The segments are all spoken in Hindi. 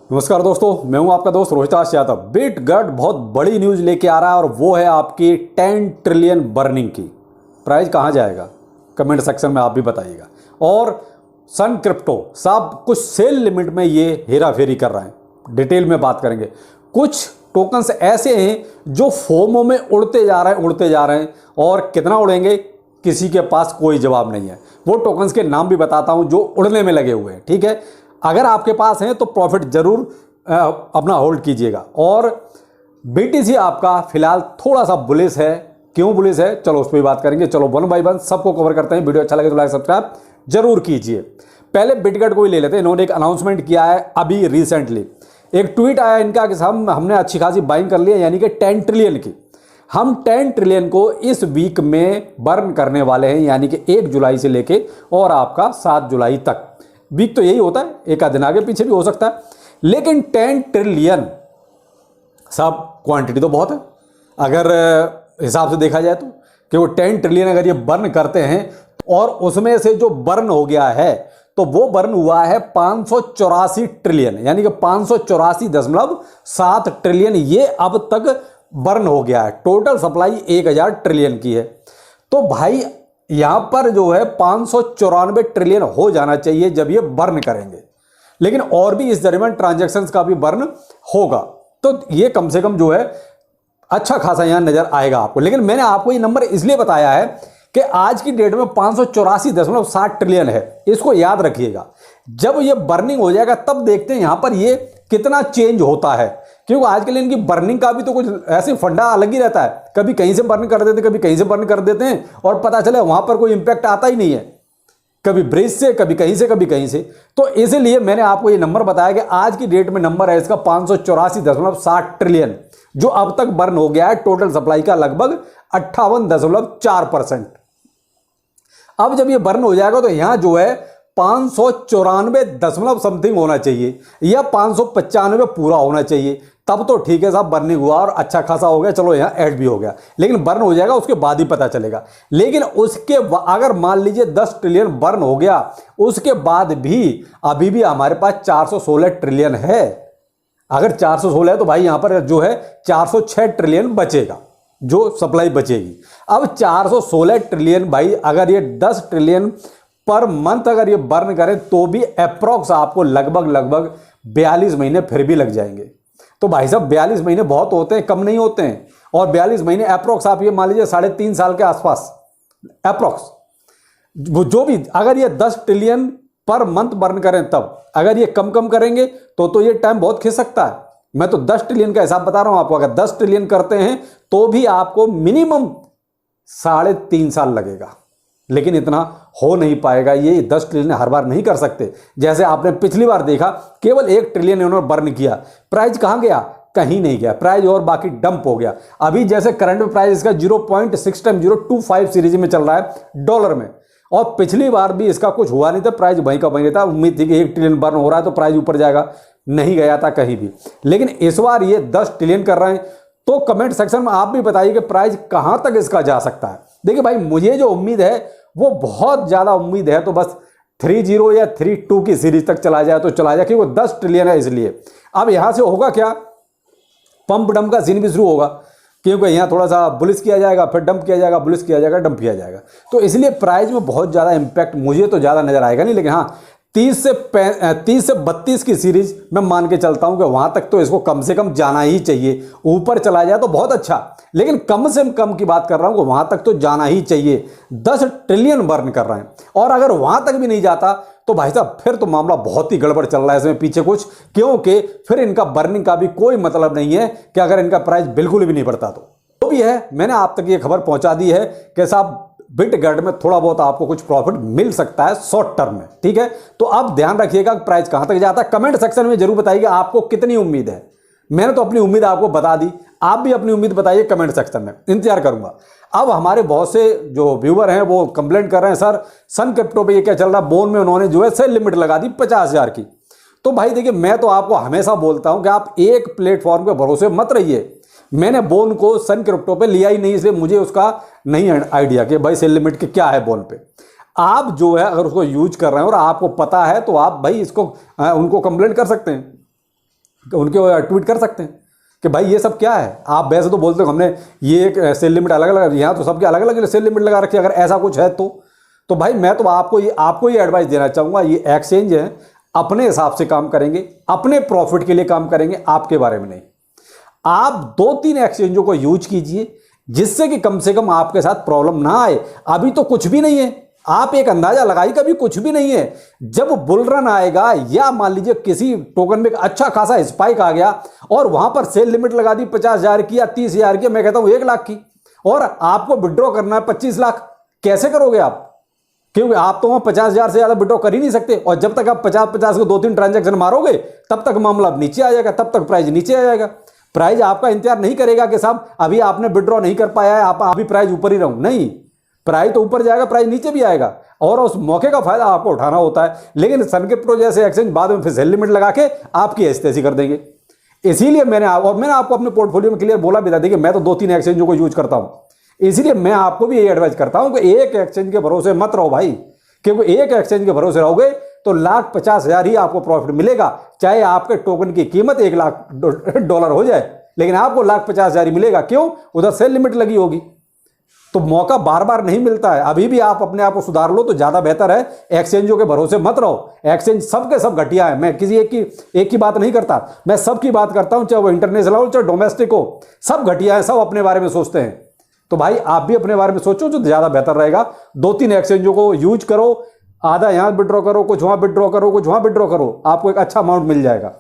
नमस्कार दोस्तों, मैं हूं आपका दोस्त रोहिताश यादव। बिटगट बहुत बड़ी न्यूज़ लेके आ रहा है और वो है आपकी 10 ट्रिलियन बर्निंग की। प्राइस कहां जाएगा कमेंट सेक्शन में आप भी बताइएगा। और सन क्रिप्टो साहब कुछ सेल लिमिट में ये हेरा फेरी कर रहे हैं, डिटेल में बात करेंगे। कुछ टोकन्स ऐसे हैं जो फोमो में उड़ते जा रहे हैं और कितना उड़ेंगे किसी के पास कोई जवाब नहीं है। वो टोकन्स के नाम भी बताता हूं जो उड़ने में लगे हुए हैं, ठीक है। अगर आपके पास है तो प्रॉफिट जरूर अपना होल्ड कीजिएगा। और बीटीसी आपका फिलहाल थोड़ा सा बुलिश है। क्यों बुलिश है, चलो उस पर भी बात करेंगे। चलो वन बाय वन सबको कवर करते हैं। वीडियो अच्छा लगे तो लाइक सब्सक्राइब जरूर कीजिए। पहले बिटगट को ही ले लेते हैं। इन्होंने एक अनाउंसमेंट किया है अभी रिसेंटली। एक ट्वीट आया इनका कि हमने अच्छी खासी बाइंग कर ली है, यानी कि 10 ट्रिलियन की। हम 10 ट्रिलियन को इस वीक में बर्न करने वाले हैं, यानी कि 1 जुलाई से लेके और आपका 7 जुलाई तक। वीक तो यही होता है, एक आध दिन आगे पीछे भी हो सकता है, लेकिन 10 ट्रिलियन साहब क्वांटिटी तो बहुत है अगर हिसाब से देखा जाए तो। कि वो 10 ट्रिलियन अगर ये बर्न करते हैं और उसमें से जो बर्न हो गया है तो वो बर्न हुआ है 584 ट्रिलियन, यानी कि 584.7 ट्रिलियन ये अब तक बर्न हो गया है। टोटल सप्लाई 1000 ट्रिलियन की है। तो भाई यहां पर जो है 594 ट्रिलियन हो जाना चाहिए जब ये बर्न करेंगे, लेकिन और भी इस दरमियान ट्रांजैक्शंस का भी बर्न होगा। तो ये कम से कम जो है अच्छा खासा यहां नजर आएगा आपको। लेकिन मैंने आपको ये नंबर इसलिए बताया है कि आज की डेट में 584.7 ट्रिलियन है, इसको याद रखिएगा। जब ये बर्निंग हो जाएगा तब देखते हैं यहां पर ये कितना चेंज होता है, क्योंकि आजकल इनकी बर्निंग का भी तो कुछ ऐसे फंडा अलग ही रहता है। कभी कहीं से बर्न कर देते हैं, कभी कहीं से बर्न कर देते हैं और पता चले वहां पर कोई इंपैक्ट आता ही नहीं है। कभी ब्रिज से, कभी कहीं से, कभी कहीं से। तो इसलिए मैंने आपको ये नंबर बताया कि आज की डेट में नंबर है इसका 584.7 ट्रिलियन, जो अब तक बर्न हो गया है टोटल सप्लाई का लगभग 58.4%। अब जब ये बर्न हो जाएगा तो यहां जो है 594 दशमलव समथिंग होना चाहिए या 595 पूरा होना चाहिए, तब तो ठीक है साहब, बर्निंग हुआ और अच्छा खासा हो गया, चलो यहां ऐड भी हो गया। लेकिन बर्न हो जाएगा उसके बाद ही पता चलेगा। लेकिन उसके अगर मान लीजिए 10 ट्रिलियन बर्न हो गया, उसके बाद भी अभी भी हमारे पास 416 ट्रिलियन है। अगर 416 है तो भाई यहां पर जो है 406 ट्रिलियन बचेगा, जो सप्लाई बचेगी। अब 416 ट्रिलियन भाई, अगर ये 10 ट्रिलियन पर मंथ अगर ये बर्न करें तो भी अप्रॉक्स आपको लगभग 42 महीने फिर भी लग जाएंगे। तो भाई साहब 42 महीने बहुत होते हैं, कम नहीं होते हैं। और 42 महीने अप्रॉक्स आप ये मान लीजिए 3.5 साल के आसपास अप्रॉक्स। जो भी अगर ये 10 ट्रिलियन पर मंथ बर्न करें, तब अगर ये कम करेंगे तो ये टाइम बहुत खिंच सकता है। मैं तो 10 ट्रिलियन का हिसाब बता रहा हूं आपको। अगर 10 ट्रिलियन करते हैं तो भी आपको मिनिमम 3.5 साल लगेगा, लेकिन इतना हो नहीं पाएगा। ये 10 ट्रिलियन हर बार नहीं कर सकते। जैसे आपने पिछली बार देखा, केवल 1 ट्रिलियन इन्होंने बर्न किया, प्राइस कहां गया, कहीं नहीं गया प्राइस, और बाकी डंप हो गया। अभी जैसे करंट में प्राइस इसका 0.6 टाइम 025 सीरीज में चल रहा है डॉलर में, और पिछली बार भी इसका कुछ हुआ नहीं था, प्राइस वहीं का वहीं रहता। उम्मीद थी कि 1 ट्रिलियन बर्न हो रहा है तो प्राइस ऊपर जाएगा, नहीं गया था कहीं भी। लेकिन इस बार ये 10 ट्रिलियन कर रहे हैं। तो कमेंट सेक्शन में आप भी बताइए कि प्राइस कहां तक इसका जा सकता है। देखिए भाई, मुझे जो उम्मीद है वो बहुत ज्यादा उम्मीद है, तो बस 30 या 32 की सीरीज तक चला जाए तो चला जाए, क्योंकि वो 10 ट्रिलियन है इसलिए। अब यहां से होगा क्या, पंप डंप का सीन भी शुरू होगा, क्योंकि यहाँ थोड़ा सा बुलिश किया जाएगा, फिर डंप किया जाएगा, बुलिश किया जाएगा, डंप किया जाएगा। तो इसलिए प्राइस में बहुत ज़्यादा इंपैक्ट मुझे तो ज़्यादा नजर आएगा नहीं। लेकिन हाँ, 30 से 32 की सीरीज मैं मान के चलता हूँ कि वहाँ तक तो इसको कम से कम जाना ही चाहिए। ऊपर चला जाए तो बहुत अच्छा, लेकिन कम से कम की बात कर रहा हूँ कि वहाँ तक तो जाना ही चाहिए। 10 ट्रिलियन बर्न कर रहे हैं, और अगर वहाँ तक भी नहीं जाता तो भाई साहब फिर तो मामला बहुत ही गड़बड़ चल रहा है इसमें पीछे कुछ, क्योंकि फिर इनका बर्निंग का भी कोई मतलब नहीं है कि अगर इनका प्राइस बिल्कुल भी नहीं बढ़ता तो भी है। मैंने आप तक ये खबर पहुंचा दी है कि साहब बिटगट में थोड़ा बहुत आपको कुछ प्रॉफिट मिल सकता है शॉर्ट टर्म में, ठीक है। तो अब ध्यान रखिएगा प्राइस कहां तक जाता है। कमेंट सेक्शन में जरूर बताइए आपको कितनी उम्मीद है। मैंने तो अपनी उम्मीद आपको बता दी, आप भी अपनी उम्मीद बताइए कमेंट सेक्शन में, इंतजार करूंगा। अब हमारे बहुत से जो व्यूअर हैं वो कंप्लेंट कर रहे हैं, सर सन क्रिप्टो पे ये क्या चल रहा है, बोन में उन्होंने जो है सेल लिमिट लगा दी 50,000 की। तो भाई देखिए, मैं तो आपको हमेशा बोलता हूं कि आप एक प्लेटफॉर्म के भरोसे मत रहिए। मैंने बोन को सन क्रिप्टो पे लिया ही नहीं, इसलिए मुझे उसका नहीं आइडिया कि भाई सेल लिमिट के क्या है बोन पे। आप जो है अगर उसको यूज कर रहे हैं और आपको पता है तो आप भाई इसको उनको कंप्लेंट कर सकते हैं। उनके ट्वीट कर सकते हैं कि भाई ये सब क्या है। आप वैसे तो बोलते हो हमने ये एक सेल लिमिट अलग अलग, यहाँ तो सबके अलग अलग सेल लिमिट लगा रखी है। अगर ऐसा कुछ है तो भाई मैं तो आपको ये एडवाइस देना चाहूँगा, ये एक्सचेंज है अपने हिसाब से काम करेंगे, अपने प्रॉफिट के लिए काम करेंगे, आपके बारे में नहीं। आप 2-3 एक्सचेंजों को यूज कीजिए जिससे कि कम से कम आपके साथ प्रॉब्लम ना आए। अभी तो कुछ भी नहीं है, आप एक अंदाजा लगाइए, कभी कुछ भी नहीं है। जब बुल रन आएगा या मान लीजिए किसी टोकन में अच्छा खासा स्पाइक आ गया और वहां पर सेल लिमिट लगा दी 50,000 की या 30,000 की, मैं कहता हूं 1 लाख की, और आपको विड्रॉ करना है 25 लाख, कैसे करोगे आप? क्योंकि आप तो वहां 50,000 से ज्यादा विड्रॉ कर ही नहीं सकते। और जब तक आप 50-50 को 2-3 ट्रांजैक्शन मारोगे तब तक मामला नीचे आ जाएगा, तब तक प्राइस नीचे आ जाएगा। प्राइस आपका इंतजार नहीं करेगा कि साहब अभी आपने विड्रॉ नहीं कर पाया है, आप अभी प्राइस ऊपर ही रहूं, नहीं, प्राइस तो ऊपर जाएगा, प्राइस नीचे भी आएगा, और उस मौके का फायदा आपको उठाना होता है। लेकिन सनक्रिप्टो जैसे एक्सचेंज बाद में फिर सेल लिमिट लगा के आपकी ऐसी कर देंगे। इसीलिए मैंने आपको अपने पोर्टफोलियो में क्लियर बोला भी था, देखिए मैं तो 2-3 एक्सचेंजों को यूज करता हूं, इसलिए मैं आपको भी यही एडवाइस करता हूं कि एक एक्सचेंज के भरोसे मत रहो भाई, क्योंकि एक एक्सचेंज के भरोसे रहोगे तो $1,50,000 ही आपको प्रॉफिट मिलेगा, चाहे आपके टोकन की कीमत $1,00,000 हो जाए, लेकिन आपको $1,50,000 ही मिलेगा। क्यों? उधर सेल लिमिट लगी होगी। तो मौका बार बार नहीं मिलता है। अभी भी आप अपने आप को सुधार लो तो ज्यादा बेहतर है। एक्सचेंजों के भरोसे मत रहो, एक्सचेंज सबके सब घटिया है। मैं किसी एक की बात नहीं करता, मैं सबकी बात करता हूं, चाहे वो इंटरनेशनल हो चाहे डोमेस्टिक हो, सब घटिया है, सब अपने बारे में सोचते हैं। तो भाई आप भी अपने बारे में सोचो जो ज्यादा बेहतर रहेगा। 2-3 एक्सचेंजों को यूज करो, आधा यहां विड्रॉ करो, कुछ वहां विड्रॉ करो, कुछ वहां विड्रॉ करो, आपको एक अच्छा अमाउंट मिल जाएगा।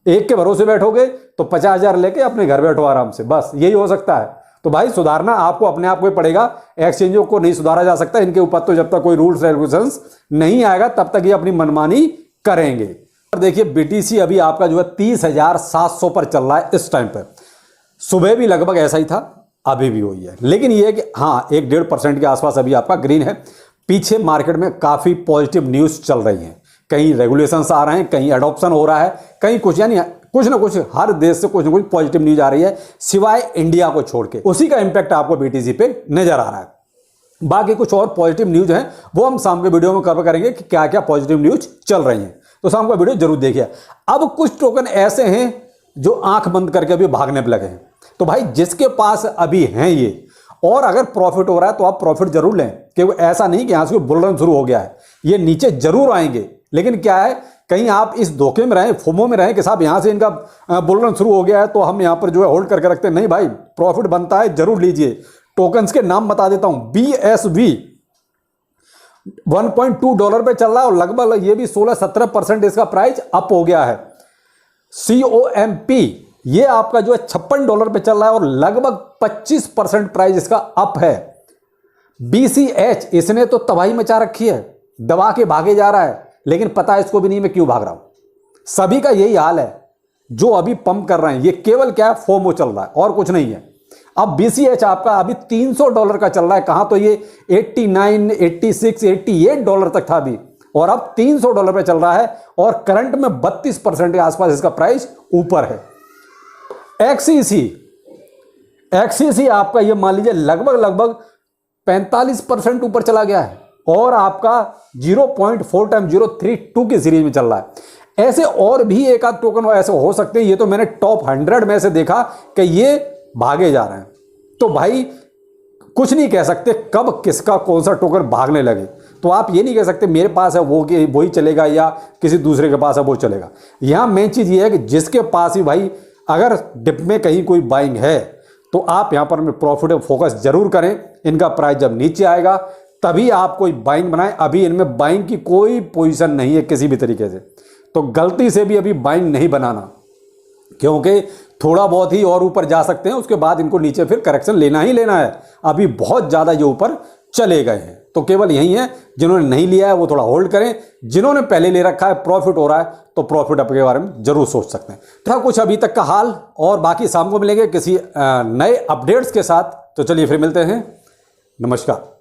एक के भरोसे बैठोगे तो 50,000 लेके अपने घर बैठो आराम से, बस यही हो सकता है। तो भाई सुधारना आपको अपने आप को ही पड़ेगा, एक्सचेंजों को नहीं सुधारा जा सकता। इनके ऊपर तो जब तक कोई रूल्स रेगुलेशंस नहीं आएगा तब तक ये अपनी मनमानी करेंगे। देखिए बीटीसी अभी आपका जो है 30,700 पर चल रहा है इस टाइम पे। सुबह भी लगभग ऐसा ही था, अभी भी वही है, लेकिन ये है कि हाँ 1-1.5% के आसपास अभी आपका ग्रीन है। पीछे मार्केट में काफी पॉजिटिव न्यूज चल रही है, कहीं रेगुलेशंस आ रहे हैं, कहीं अडॉप्शन हो रहा है, कहीं कुछ, यानी कुछ ना कुछ हर देश से कुछ ना कुछ पॉजिटिव न्यूज आ रही है, सिवाय इंडिया को छोड़ के। उसी का इंपैक्ट आपको बीटीसी पे नजर आ रहा है। बाकी कुछ और पॉजिटिव न्यूज हैं वो हम शाम के वीडियो में कवर करेंगे कि क्या क्या पॉजिटिव न्यूज चल रही हैं, तो शाम का वीडियो जरूर देखिए। अब कुछ टोकन ऐसे हैं जो आंख बंद करके अभी भागने पर लगे हैं, तो भाई जिसके पास अभी हैं ये, और अगर प्रॉफिट हो रहा है तो आप प्रॉफिट जरूर लें, क्योंकि ऐसा नहीं कि यहां से बुल रन शुरू हो गया है, ये नीचे जरूर आएंगे। लेकिन क्या है, कहीं आप इस धोखे में रहें, फोमो में रहें कि साहब यहां से इनका बुल रन शुरू हो गया है तो हम यहां पर जो है होल्ड करके रखते हैं, नहीं भाई, प्रॉफिट बनता है, जरूर लीजिए। टोकन्स के नाम बता देता हूं, BSV $1.2 पे चल रहा है और लगभग ये भी 16-17% इसका प्राइस अप हो गया है। COMP ये आपका जो है $56 पे चल रहा है और लगभग 25% प्राइस इसका अप है। BCH इसने तो तबाही मचा रखी है, दबा के भागे जा रहा है, लेकिन पता है इसको भी नहीं मैं क्यों भाग रहा हूं। सभी का यही हाल है जो अभी पंप कर रहे हैं, ये केवल क्या है, फोमो चल रहा है और कुछ नहीं है। अब BCH आपका अभी $300 का चल रहा है, कहां तो ये 89, 86, $88 तक था अभी, और अब $300 पे चल रहा है और करंट में 32% के आसपास इसका प्राइस ऊपर है। XCC आपका ये मान लीजिए लगभग 45% ऊपर चला गया है और आपका 0.4 टाइम 032 की सीरीज में चल रहा है। ऐसे और भी एक आध टोकन ऐसे हो सकते हैं, ये तो मैंने टॉप 100 में से देखा कि ये भागे जा रहे हैं। तो भाई कुछ नहीं कह सकते कब किसका कौन सा टोकन भागने लगे, तो आप ये नहीं कह सकते मेरे पास है वही चलेगा या किसी दूसरे के पास है वो चलेगा। यहां मेन चीज ये है कि जिसके पास ही भाई अगर डिप में कहीं कोई बाइंग है तो आप यहां पर प्रॉफिट फोकस जरूर करें। इनका प्राइस जब नीचे आएगा तभी आप कोई बाइंग बनाएं। अभी इनमें बाइंग की कोई पोजीशन नहीं है किसी भी तरीके से, तो गलती से भी अभी बाइंग नहीं बनाना, क्योंकि थोड़ा बहुत ही और ऊपर जा सकते हैं, उसके बाद इनको नीचे फिर करेक्शन लेना ही लेना है। अभी बहुत ज़्यादा ये ऊपर चले गए हैं, तो केवल यही है, जिन्होंने नहीं लिया है वो थोड़ा होल्ड करें, जिन्होंने पहले ले रखा है प्रॉफिट हो रहा है तो प्रॉफिट अप के बारे में जरूर सोच सकते हैं। था कुछ अभी तक का हाल, और बाकी शाम को मिलेंगे किसी नए अपडेट्स के साथ। तो चलिए फिर मिलते हैं, नमस्कार।